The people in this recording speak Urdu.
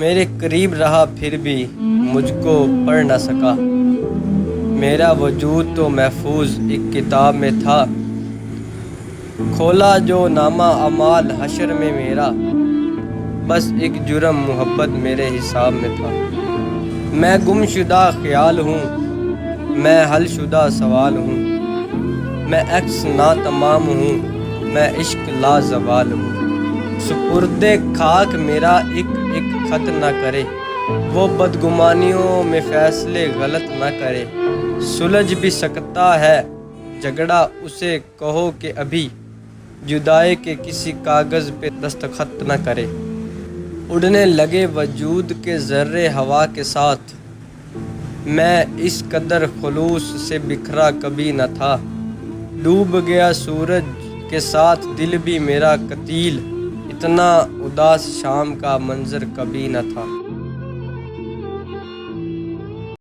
میرے قریب رہا پھر بھی مجھ کو پڑھ نہ سکا، میرا وجود تو محفوظ ایک کتاب میں تھا، کھولا جو نامہ اعمال حشر میں میرا، بس ایک جرم محبت میرے حساب میں تھا۔ میں گم شدہ خیال ہوں، میں حل شدہ سوال ہوں، میں عکس ناتمام ہوں، میں عشق لا زوال ہوں۔ سپرد خاک میرا ایک ایک خط نہ کرے، وہ بدگمانیوں میں فیصلے غلط نہ کرے۔ سلجھ بھی سکتا ہے جھگڑا، اسے کہو کہ ابھی جدائی کے کسی کاغذ پہ دستخط نہ کرے۔ اڑنے لگے وجود کے ذرے ہوا کے ساتھ، میں اس قدر خلوص سے بکھرا کبھی نہ تھا۔ ڈوب گیا سورج کے ساتھ دل بھی میرا قتیل، اتنا اداس شام کا منظر کبھی نہ تھا۔